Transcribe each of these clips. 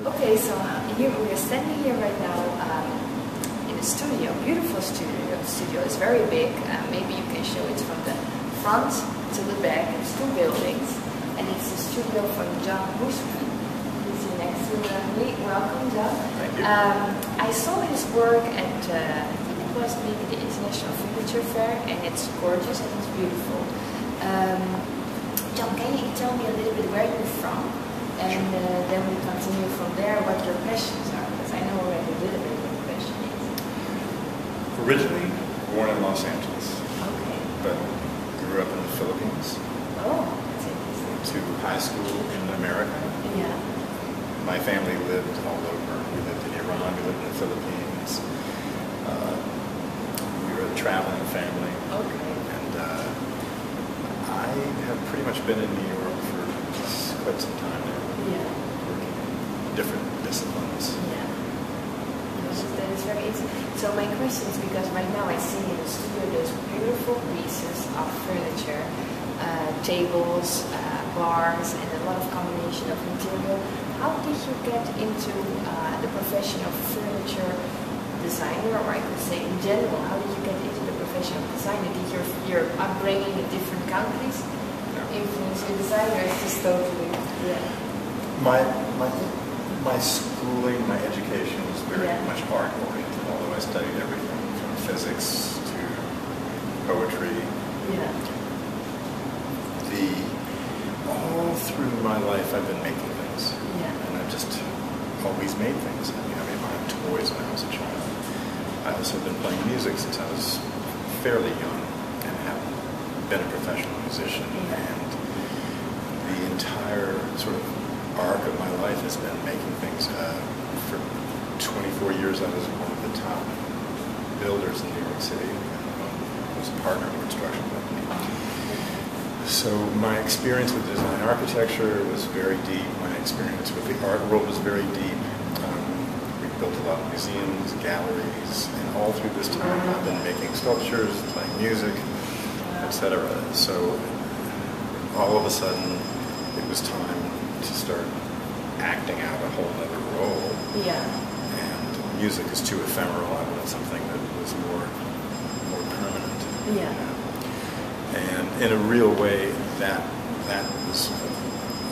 Okay, so here we are standing here right now in a studio, beautiful studio. The studio is very big. Maybe you can show it from the front to the back. It's two buildings, and it's the studio from John Houshmand. He's here next to me. Welcome, John. Thank you. I saw his work at I think it was maybe the International Furniture Fair, and it's gorgeous and it's beautiful. John, can you tell me a little bit where you're from? And then we continue from there what your passions are, because I know already a little bit what your passion is. Originally born in Los Angeles, Okay. but grew up in the Philippines. Oh, that's interesting. Went to high school in America. Yeah. My family lived all over. We lived in Iran, we lived in the Philippines. We were a traveling family. Okay. And I have pretty much been in New York for quite some time now. Yeah. Working in different disciplines. Yeah. That is very easy. So my question is, because right now I see in the studio those beautiful pieces of furniture, tables, bars, and a lot of combination of material. How did you get into the profession of furniture designer, or I could say in general, how did you get into the profession of designer? Did your upbringing in different countries influence your designer? It's just totally, yeah. My schooling, my education was very much art oriented, although I studied everything from physics to poetry. Yeah. All through my life I've been making things. Yeah. And I've just always made things. I made my own toys when I was a child. I also have been playing music since I was fairly young and have been a professional musician. Yeah. And the entire sort of arc of my life has been making things. For 24 years I was one of the top builders in New York City. I was a partner in a construction company. So my experience with design architecture was very deep. My experience with the art world was very deep. We built a lot of museums, galleries, and all through this time I've been making sculptures, playing music, etc. So all of a sudden it was time to start acting out a whole other role. Yeah. And music is too ephemeral. I wanted something that was more permanent. Yeah. And in a real way, that was a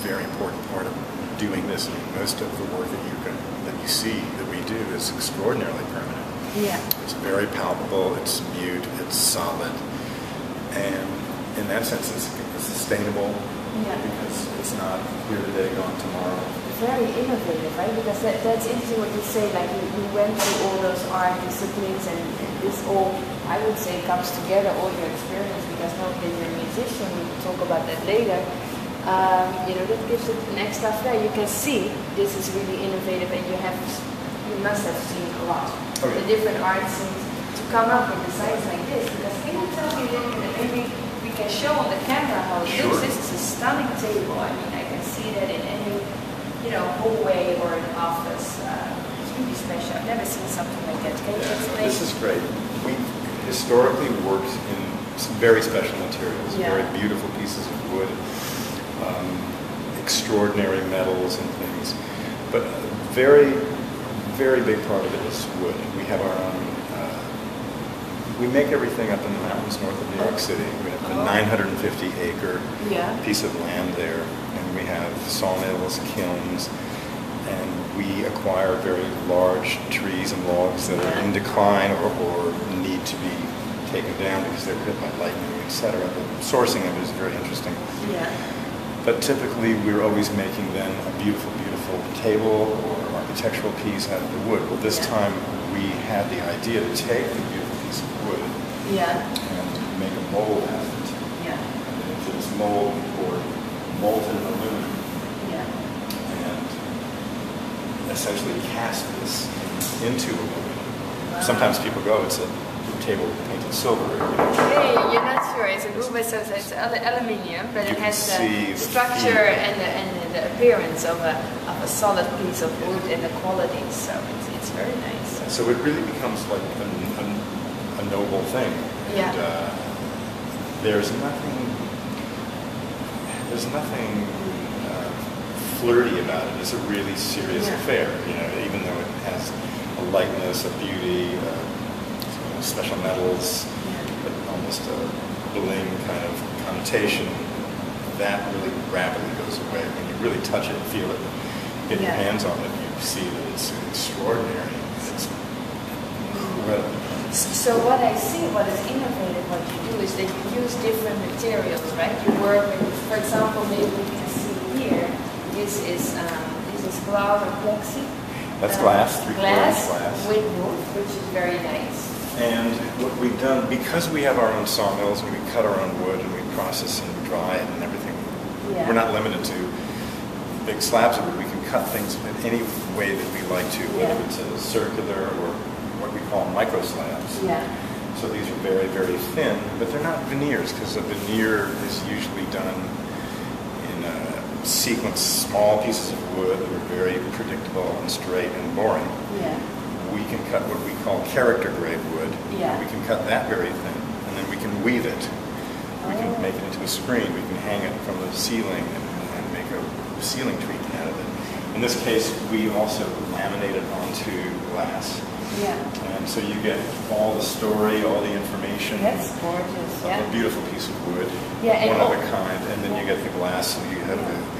very important part of doing this. I mean, most of the work that you see that we do is extraordinarily permanent. Yeah. It's very palpable. It's mute. It's solid. And in that sense, it's sustainable. Yeah. Because it's not here today, gone tomorrow. Very innovative, right? Because that's interesting what you say, like you went through all those art disciplines, and this all, I would say, comes together, all your experience, because now that you're a musician, we will talk about that later, that gives it an extra flair. You can see this is really innovative, and you must have seen a lot. Okay. The different art scenes to come up with designs like this, because can you tell me a little bit, maybe we can show on the camera how it looks. This is a stunning table. I mean, I can see that in any hallway or an office. It's really special. I've never seen something like that. Can you explain? This is great. We historically worked in some very special materials, very beautiful pieces of wood, extraordinary metals and things. But a very, very big part of it is wood. We have our own. We make everything up in the mountains north of New York City. We have a 950-acre piece of land there. We have sawmills, kilns, and we acquire very large trees and logs that are in decline or need to be taken down because they're hit by lightning, etc. The sourcing of it is very interesting. Yeah. But typically we're always making then a beautiful, beautiful table or architectural piece out of the wood. Well, this time we had the idea to take the beautiful piece of wood and make a mold out of it. Yeah. And into this mold we poured molten aluminum, and essentially cast this into aluminum. Wow. Sometimes people go, it's a table painted silver. Hey, you're not sure. It's a Rubber, so it's aluminium, but it has the structure and the appearance of a solid piece of wood and the quality. So it's very nice. So it really becomes like a noble thing. Yeah. And there's nothing flirty about it. It's a really serious affair, you know, even though it has a lightness, a beauty, special metals, but almost a bling kind of connotation. That really rapidly goes away. When you really touch it and feel it, get your hands on it, you see that it's extraordinary. It's incredible. So what I see, what is innovative, what you do is that you use different materials, right? You work with, for example, maybe we can see here, this is glass or plexi. That's glass, glass glass. With wood, which is very nice. And what we've done, because we have our own sawmills and we cut our own wood and we process and dry it and everything, we're not limited to big slabs of wood. We can cut things in any way that we like to, whether it's a circular or what we call micro slabs. So these are very, very thin, but they're not veneers, because a veneer is usually done in sequence, small pieces of wood that are very predictable and straight and boring. We can cut what we call character grade wood. We can cut that very thin, and then we can weave it. We can make it into a screen. We can hang it from the ceiling and make a ceiling treatment out of it. In this case, we also laminate it onto glass. And so you get all the story, all the information. That's gorgeous. A beautiful piece of wood, one of a kind, and then you get the glass, and you have the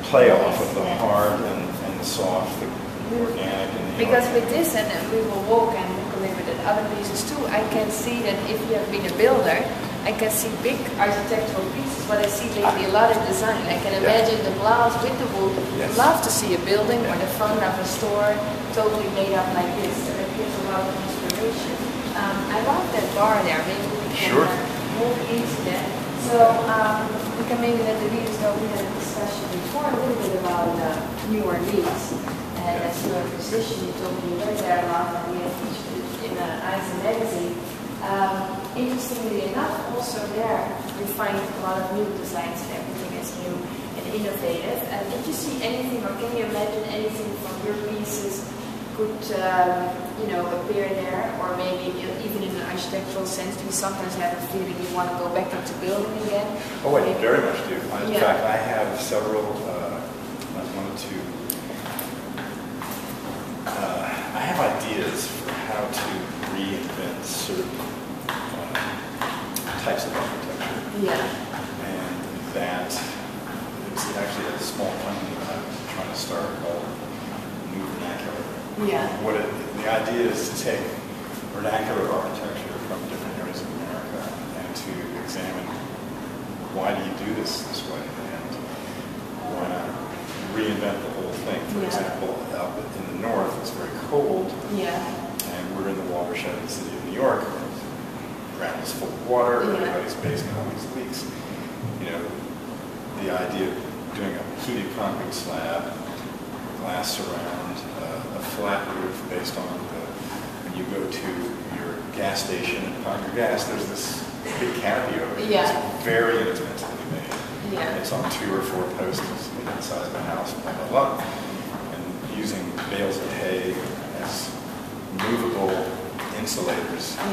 play off of the hard and the soft, the organic. And the because with this, and we will walk and look a little bit at other pieces too, I can see that if you have been a builder, I can see big architectural pieces. What I see lately, a lot of design. I can imagine the glass with the wood. I'd love to see a building or the front of a store totally made up like this. So it gives a lot of inspiration. I love that bar there. Maybe we can move into that. So we can maybe let the readers know we had a discussion before a little bit about New Orleans. And as your physician, you told me you went there a lot, and we had featured it in Eyes magazine. Interestingly enough, also there we find a lot of new designs and everything is new and innovative. Did you see anything, or can you imagine anything from your pieces could appear there, or maybe even in an architectural sense? Do you sometimes have a feeling you want to go back into building again? Oh, I very much do. In fact, I have several. I wanted to. I have ideas for how to reinvent certain types of architecture. And that it's actually a small company that I'm trying to start called New Vernacular. The idea is to take vernacular architecture from different areas of America and to examine why do you do this way, and why not reinvent the whole thing. For example, up in the north it's very cold, and we're in the watershed of the city of New York. Ground is full of water, everybody's basement always leaks. You know, the idea of doing a heated concrete slab, glass surround, a flat roof based on when you go to your gas station and find your gas, there's this big canopy over it. It's very inexpensively made. It's on 2 or 4 posts inside of the house, blah, blah, blah. And using bales of hay as movable insulators in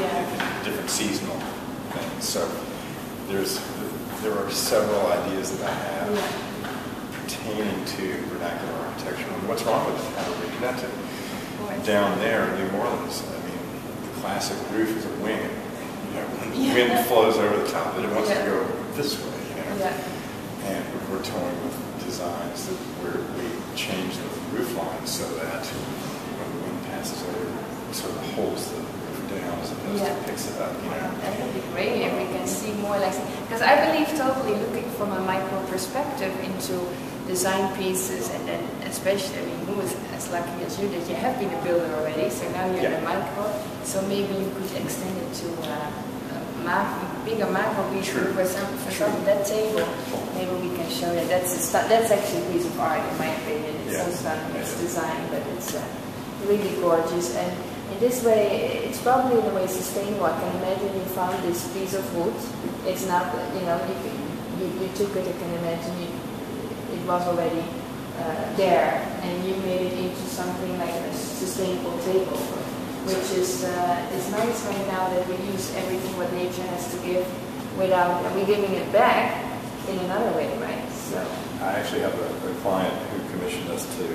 different seasonal things. So there are several ideas that I have pertaining to vernacular architecture and what's wrong with it, how to reconnect it. Down there in New Orleans, I mean, the classic roof is a wing. You know, when the wind flows over the top of it, it wants to go this way, you know. And we're toying with designs where we change the roof line so that when the wind passes over, it sort of holds the down as opposed to picks it up, you know. That would be great if we can see more like, because I believe totally looking from a micro perspective into design pieces, and then especially, I mean, who is as lucky as you that you have been a builder already, so now you're in a micro, so maybe you could extend it to bigger macro piece. For example, that table, maybe we can show that. That's actually a piece of art in my opinion. It's so stunning, it's design, but it's really gorgeous. And in this way, it's probably in a way sustainable. I can imagine you found this piece of wood. It's not, you know, you took it, I can imagine it was already there, and you made it into something like a sustainable table, which is nice right now that we use everything what nature has to give without, we're giving it back in another way, right? So. I actually have a client who commissioned us to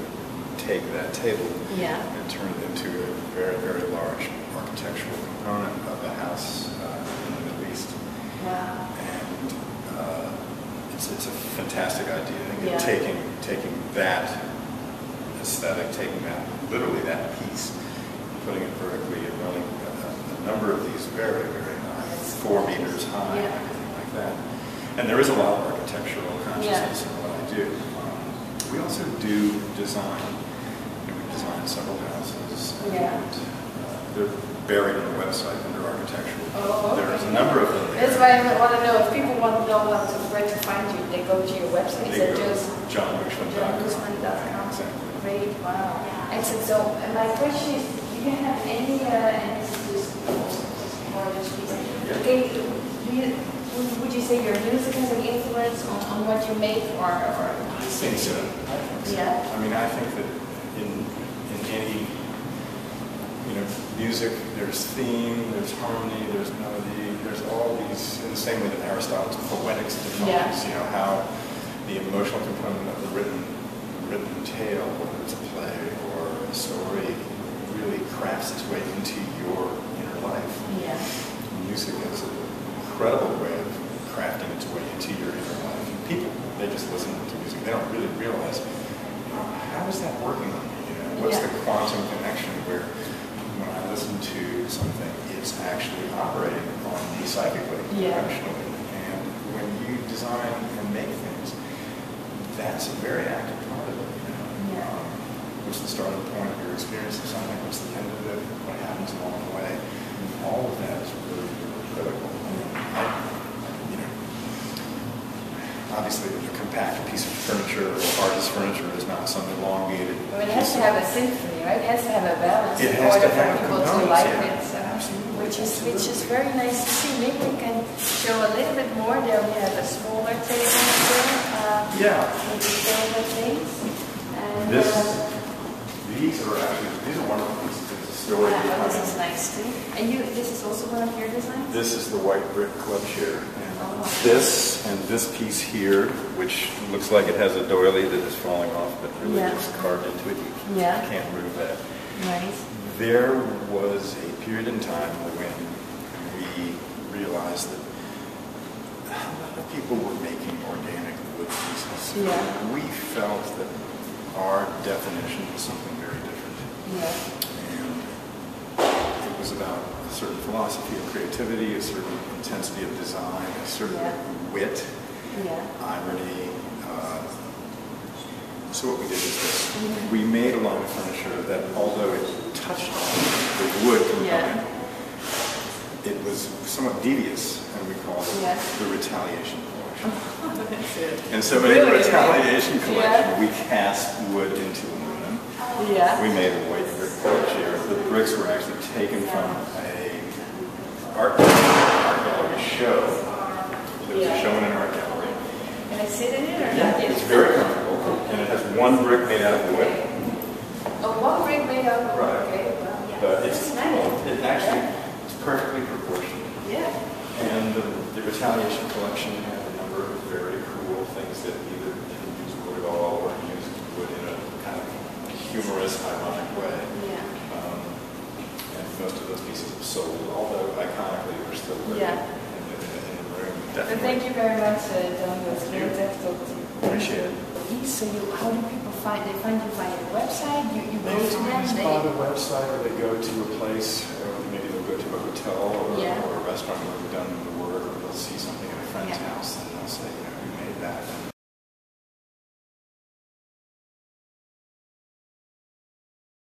take that table and turn it into a very, very large architectural component of a house in the Middle East. Wow. And it's a fantastic idea. Taking that aesthetic, taking that, literally that piece, putting it vertically and running a number of these very, very high, 4 meters high, and everything like that. And there is a lot of architectural consciousness in what I do. We also do design. We've designed several houses. And, they're buried on the website under architectural. Oh, okay. There's a number of them. That's why I want to know, if people want to know where to find you, they go to your website. Is it just John Houshmand.com. Exactly. Great, wow. Excellent. So my question is, do you have any, and this is just more just would you say your music has an influence on what you make, or I think so. Yeah. I mean, I think that in any music, there's theme, there's harmony, there's melody, there's all these, in the same way that Aristotle's poetics defines, how the emotional component of the written tale, whether it's a play or a story, really crafts its way into your inner life. Yeah. Music is an incredible way of crafting its way into your inner life. And people, they just listen to music. They don't really realize, how is that working on me? What's the quantum connection where when I listen to something, it's actually operating on me psychically, emotionally. And when you design and make things, that's a very active part of it. What's the starting point of your experience of something? What's the end of it? What happens along the way? And all of that is really, really critical. Obviously, a compact piece of furniture or artist furniture is not some elongated. Well, it has to have a symphony, right? It has to have a balance in order for people to like it. Absolutely. Which is very nice to see. Maybe we can show a little bit more. There we have a smaller table still. With the silver things. And these are wonderful pieces. It's a story behind this is nice too. And this is also one of your designs? This is the white brick club chair. This and this piece here, which looks like it has a doily that is falling off, but really just carved into it. You can't remove that. Nice. There was a period in time when we realized that a lot of people were making organic wood pieces. We felt that our definition was something very different. And it was about a certain philosophy of creativity, a certain intensity of design, a certain wit, irony. So what we did was this. We made a line of furniture that, although it touched on the wood component, it was somewhat devious, and we called it the Retaliation Collection. And so in the Retaliation Collection, we cast wood into aluminum. We made a white brick club chair. The bricks were actually taken from an art gallery show. There was a show in an art gallery. Can I sit in it or not? It's very comfortable. And it has one brick made out of wood. Oh, one brick made out of wood. Right. Okay, well, but it's it's perfectly proportioned. And the Retaliation Collection had a number of very cool things that either didn't use wood at all or used wood in a kind of humorous, ironic way. And most of those pieces have sold, although iconically we're still living in the room. Definitely. Thank you very much, John. It was great to talk to you. Appreciate it. So how do people find? They find you via the website. You go to them. By the website, or they go to a place, or maybe they'll go to a hotel or a restaurant where we've done the work, or they'll see something at a friend's house, and they'll say, who made that? And